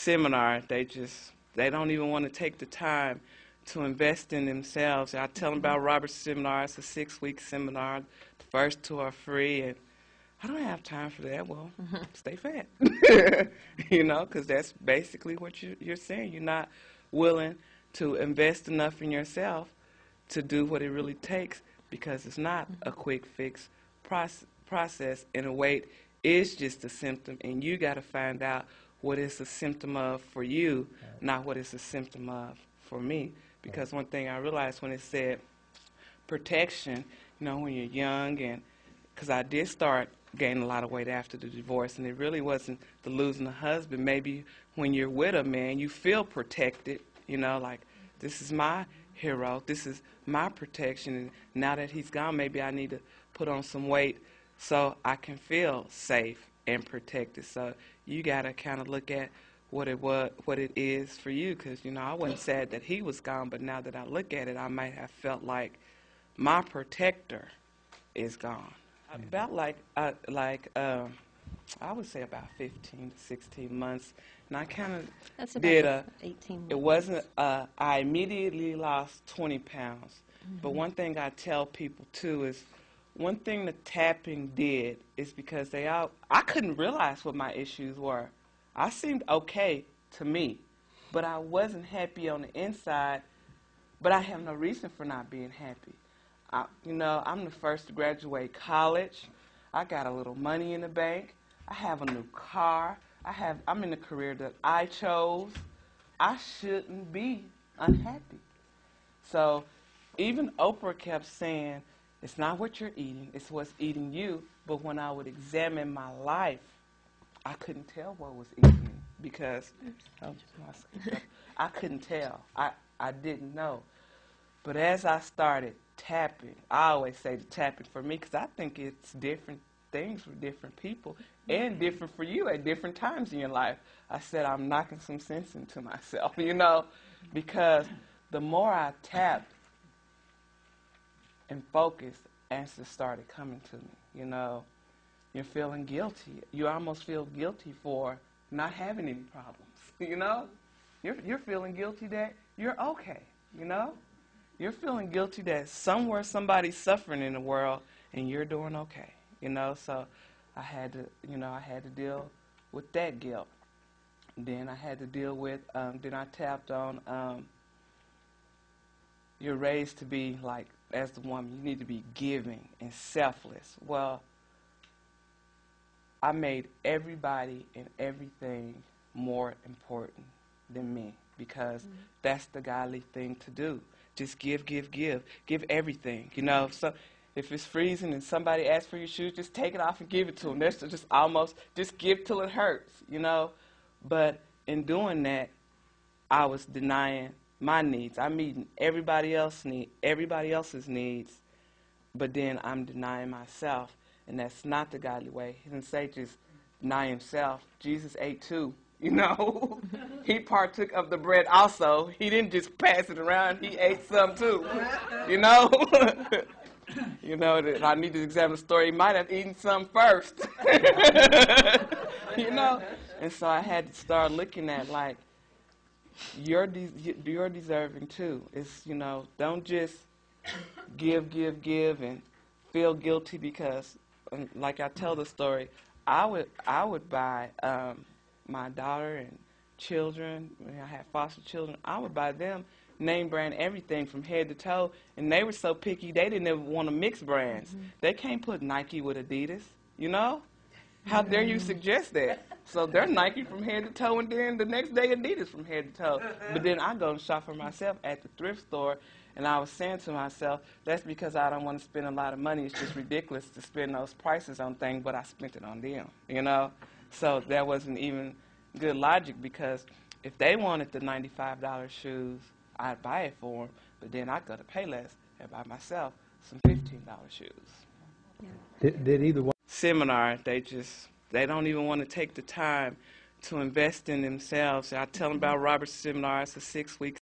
seminar. They don't even want to take the time to invest in themselves. I tell them about Robert's seminar. It's a 6-week seminar. The first 2 are free, and I don't have time for that. Well, stay fat, because that's basically what you're saying. You're not willing to invest enough in yourself to do what it really takes, because it's not a quick fix process, and weight is just a symptom, and you got to find out what it's a symptom of for you, not what it's a symptom of for me. Because one thing I realized when it said protection, when you're young, and because I did start gaining a lot of weight after the divorce, and it really wasn't the losing a husband. Maybe when you're with a man, you feel protected, like this is my hero, this is my protection, and now that he's gone, maybe I need to put on some weight so I can feel safe and protected. So you got to kind of look at what it is for you, because I wasn't sad that he was gone, but now that I look at it, I might have felt like my protector is gone. About I would say about 15 to 16 months, and I kind of did 18 months. It wasn't. I immediately lost 20 pounds. But one thing I tell people too is, one thing the tapping did is because I couldn't realize what my issues were. I seemed okay to me, but I wasn't happy on the inside, but I have no reason for not being happy. I'm the first to graduate college. I got a little money in the bank. I have a new car. I'm in a career that I chose. I shouldn't be unhappy. So even Oprah kept saying, it's not what you're eating, it's what's eating you. But when I would examine my life, I couldn't tell what was eating me, because I couldn't tell. I didn't know. But as I started tapping, I always say the tapping for me, because I think it's different things for different people and different for you at different times in your life. I said I'm knocking some sense into myself, because the more I tapped and focused, answers started coming to me. You're feeling guilty. You almost feel guilty for not having any problems, You're feeling guilty that you're okay, You're feeling guilty that somewhere somebody's suffering in the world and you're doing okay, So I had to deal with that guilt. Then I had to deal with, then I tapped on, you're raised to be like, as the woman, you need to be giving and selfless. Well, I made everybody and everything more important than me, because that's the godly thing to do. Just give, give, give. Give everything, So if it's freezing and somebody asks for your shoes, just take it off and give it to them. That's just give till it hurts, But in doing that, I was denying my needs. I'm meeting everybody else's needs, but then I'm denying myself. And that's not the godly way. He didn't say just deny himself. Jesus ate too, He partook of the bread also. He didn't just pass it around. He ate some too, that I need to examine the story. He might have eaten some first, And so I had to start looking at, like, you're deserving too. It's, don't just give, and feel guilty because, like I tell the story, I would buy my daughter and children, when I had foster children, I would buy them name brand everything from head to toe, and they were so picky they didn't even want to mix brands. They can't put Nike with Adidas, How dare you suggest that? So they're Nike from head to toe, and then the next day Adidas from head to toe. But then I go and shop for myself at the thrift store, and I was saying to myself, that's because I don't want to spend a lot of money. It's just ridiculous to spend those prices on things, but I spent it on them, So that wasn't even good logic, because if they wanted the $95 shoes, I'd buy it for them, but then I'd go to Payless and buy myself some $15 shoes. Yeah. Did either one? Seminar, they don't even want to take the time to invest in themselves. I tell them about Robert's seminar. It's a 6-week